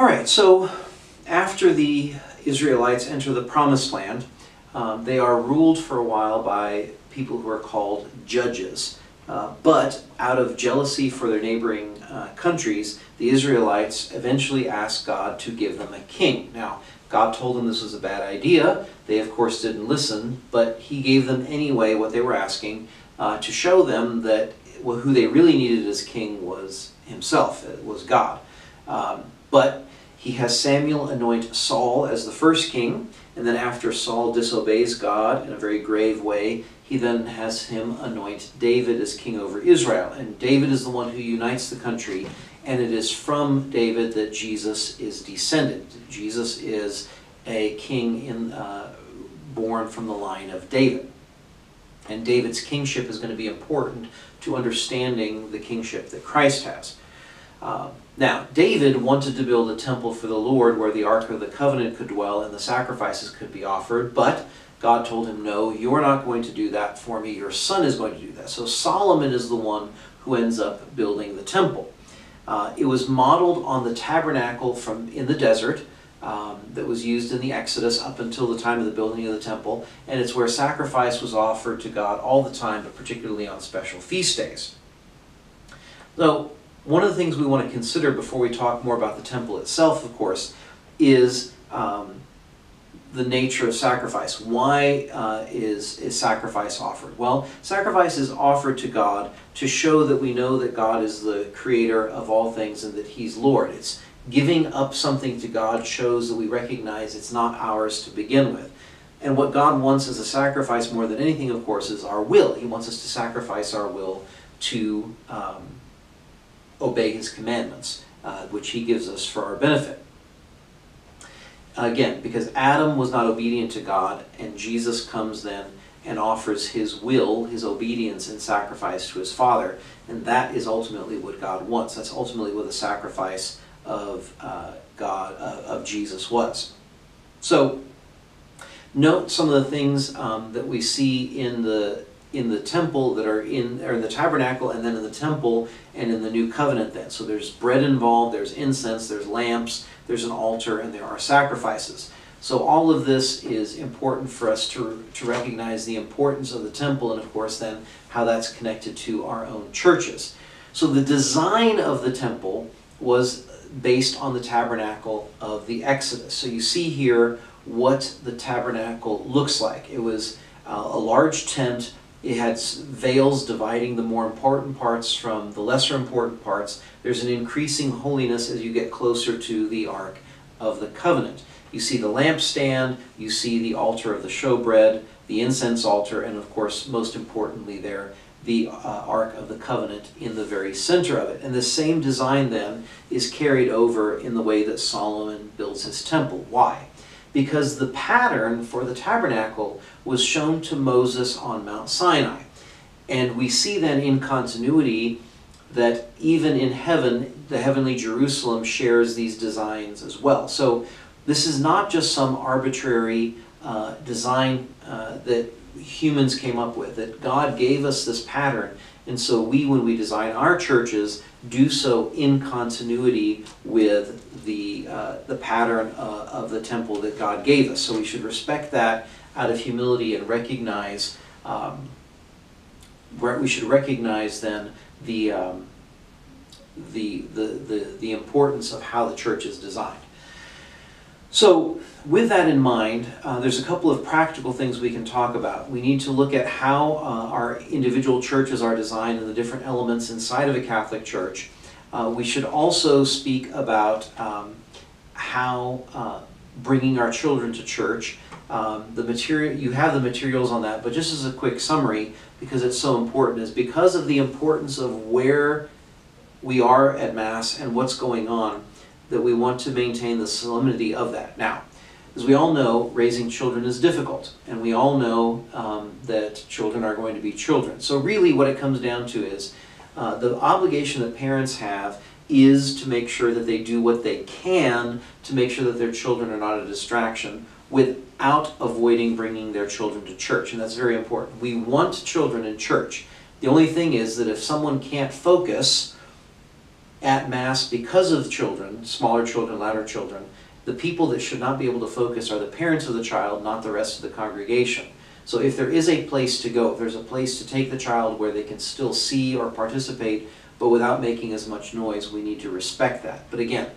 All right, so after the Israelites enter the Promised Land, they are ruled for a while by people who are called judges. But out of jealousy for their neighboring countries, the Israelites eventually asked God to give them a king. Now, God told them this was a bad idea. They, of course, didn't listen, but He gave them anyway what they were asking to show them that who they really needed as king was Himself, it was God. But He has Samuel anoint Saul as the first king, and then after Saul disobeys God in a very grave way, He then has him anoint David as king over Israel. And David is the one who unites the country, and it is from David that Jesus is descended. Jesus is a king born from the line of David. And David's kingship is going to be important to understanding the kingship that Christ has. Now, David wanted to build a temple for the Lord where the Ark of the Covenant could dwell and the sacrifices could be offered, but God told him, no, you're not going to do that for me, your son is going to do that. So Solomon is the one who ends up building the temple. It was modeled on the tabernacle in the desert that was used in the Exodus up until the time of the building of the temple, and it's where sacrifice was offered to God all the time, but particularly on special feast days. So, one of the things we want to consider before we talk more about the temple itself, of course, is the nature of sacrifice. Why is sacrifice offered? Well, sacrifice is offered to God to show that we know that God is the creator of all things and that He's Lord. It's giving up something to God shows that we recognize it's not ours to begin with. And what God wants as a sacrifice more than anything, of course, is our will. He wants us to sacrifice our will to obey His commandments, which He gives us for our benefit. Again, because Adam was not obedient to God, and Jesus comes then and offers His will, His obedience and sacrifice to His Father, and that is ultimately what God wants. That's ultimately what the sacrifice of Jesus was. So, note some of the things that we see in the temple that are in the tabernacle, and then in the temple and in the new covenant then. So there's bread involved, there's incense, there's lamps, there's an altar, and there are sacrifices. So all of this is important for us to recognize the importance of the temple, and of course then how that's connected to our own churches. So the design of the temple was based on the tabernacle of the Exodus. So you see here what the tabernacle looks like. It was a large tent. It had veils dividing the more important parts from the lesser important parts. There's an increasing holiness as you get closer to the Ark of the Covenant. You see the lampstand, you see the altar of the showbread, the incense altar, and of course, most importantly there, the Ark of the Covenant in the very center of it. And the same design then is carried over in the way that Solomon builds his temple. Why? Because the pattern for the tabernacle was shown to Moses on Mount Sinai. And we see then in continuity that even in heaven, the heavenly Jerusalem shares these designs as well. So this is not just some arbitrary design that humans came up with, that God gave us this pattern, and so we, when we design our churches, do so in continuity with the pattern of the temple that God gave us. So we should respect that out of humility and recognize, we should recognize then the importance of how the church is designed. So with that in mind, there's a couple of practical things we can talk about. We need to look at how our individual churches are designed and the different elements inside of a Catholic church. We should also speak about how bringing our children to church. You have the materials on that, but just as a quick summary, because it's so important, is because of the importance of where we are at Mass and what's going on, that we want to maintain the solemnity of that. Now, as we all know, raising children is difficult, and we all know that children are going to be children. So really what it comes down to is the obligation that parents have is to make sure that they do what they can to make sure that their children are not a distraction without avoiding bringing their children to church, and that's very important. We want children in church. The only thing is that if someone can't focus at Mass, because of children, smaller children, louder children, the people that should not be able to focus are the parents of the child, not the rest of the congregation. So if there is a place to go, if there's a place to take the child where they can still see or participate, but without making as much noise, we need to respect that. But again,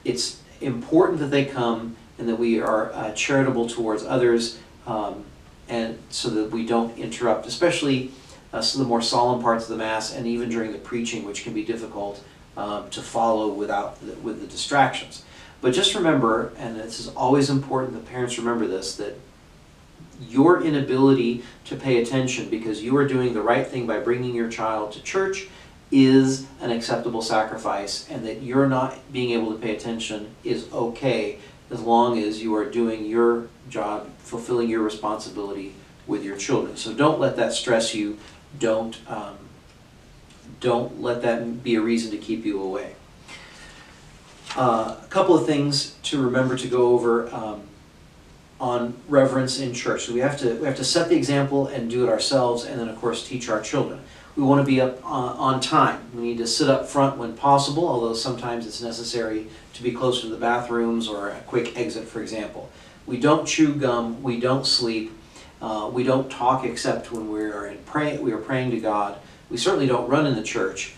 it's important that they come and that we are charitable towards others, and so that we don't interrupt, especially some of the more solemn parts of the Mass, and even during the preaching, which can be difficult to follow with the distractions. But just remember, and this is always important that parents remember this, that your inability to pay attention because you are doing the right thing by bringing your child to church is an acceptable sacrifice, and that you're not being able to pay attention is okay as long as you are doing your job, fulfilling your responsibility with your children. So don't let that stress you. Don't let that be a reason to keep you away. A couple of things to remember to go over on reverence in church. So we have to set the example and do it ourselves, and then of course teach our children. We want to be up on time. We need to sit up front when possible, although sometimes it's necessary to be closer to the bathrooms or a quick exit, for example. We don't chew gum. We don't sleep. We don't talk except when we are praying to God. We certainly don't run in the church.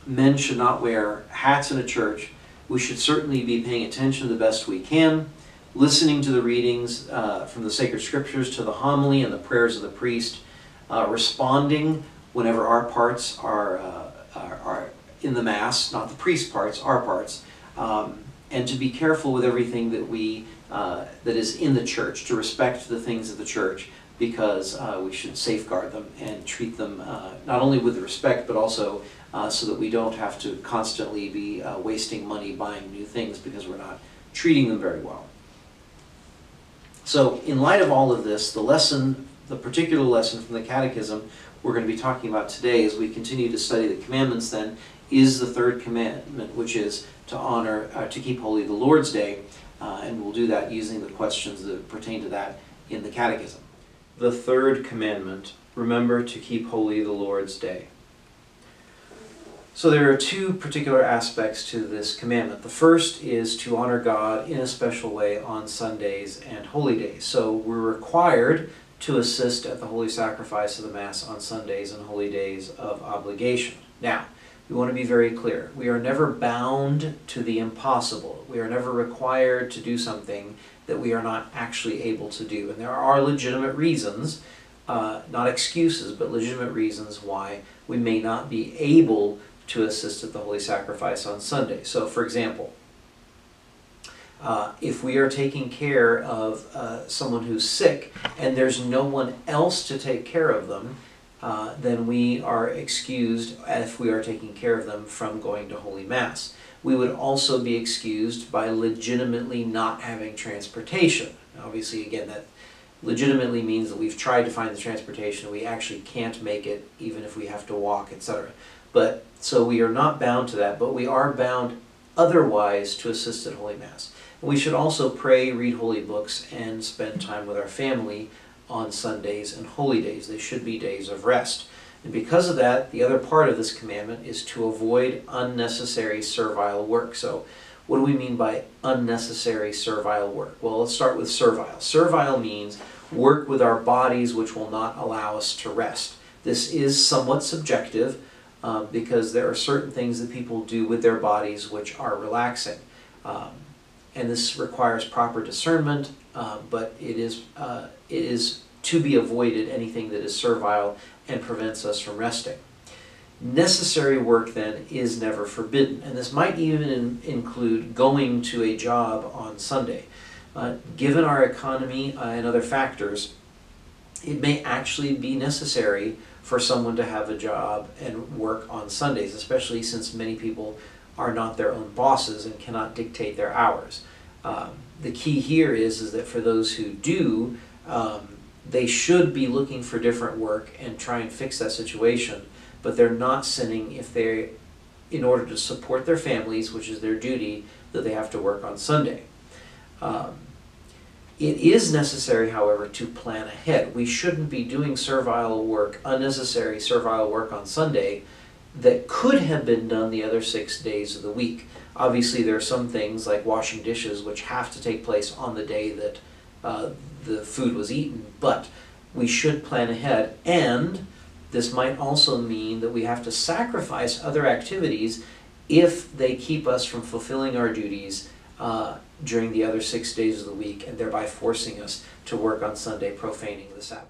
Men should not wear hats in a church. We should certainly be paying attention the best we can, listening to the readings from the sacred scriptures, to the homily and the prayers of the priest, responding whenever our parts are in the Mass, not the priest's parts, our parts, and to be careful with everything that is in the church, to respect the things of the church, because we should safeguard them and treat them not only with respect, but also so that we don't have to constantly be wasting money buying new things because we're not treating them very well. So in light of all of this, the particular lesson from the Catechism we're going to be talking about today as we continue to study the commandments then is the third commandment, which is to keep holy the Lord's Day, and we'll do that using the questions that pertain to that in the Catechism. The third commandment, remember to keep holy the Lord's Day. So there are two particular aspects to this commandment. The first is to honor God in a special way on Sundays and holy days. So we're required to assist at the holy sacrifice of the Mass on Sundays and holy days of obligation. Now, we want to be very clear. We are never bound to the impossible. We are never required to do something that we are not actually able to do. And there are legitimate reasons, not excuses, but legitimate reasons why we may not be able to assist at the holy sacrifice on Sunday. So, for example, if we are taking care of someone who's sick and there's no one else to take care of them, then we are excused if we are taking care of them from going to Holy Mass. We would also be excused by legitimately not having transportation. Obviously, again, that legitimately means that we've tried to find the transportation, we actually can't make it even if we have to walk, etc. But so we are not bound to that, but we are bound otherwise to assist at Holy Mass. And we should also pray, read holy books, and spend time with our family on Sundays and holy days. They should be days of rest. And because of that, the other part of this commandment is to avoid unnecessary servile work. So what do we mean by unnecessary servile work? Well, let's start with servile. Servile means work with our bodies which will not allow us to rest. This is somewhat subjective because there are certain things that people do with their bodies which are relaxing. And this requires proper discernment, but it is to be avoided, anything that is servile and prevents us from resting. Necessary work, then, is never forbidden. And this might even include going to a job on Sunday. Given our economy and other factors, it may actually be necessary for someone to have a job and work on Sundays, especially since many people are not their own bosses and cannot dictate their hours. The key here is that for those who do, they should be looking for different work and try and fix that situation, but they're not sinning if they, in order to support their families, which is their duty, that they have to work on Sunday. It is necessary, however, to plan ahead. We shouldn't be doing servile work, unnecessary servile work on Sunday, that could have been done the other 6 days of the week. Obviously, there are some things like washing dishes which have to take place on the day that the food was eaten, but we should plan ahead. And this might also mean that we have to sacrifice other activities if they keep us from fulfilling our duties during the other 6 days of the week, and thereby forcing us to work on Sunday, profaning the Sabbath.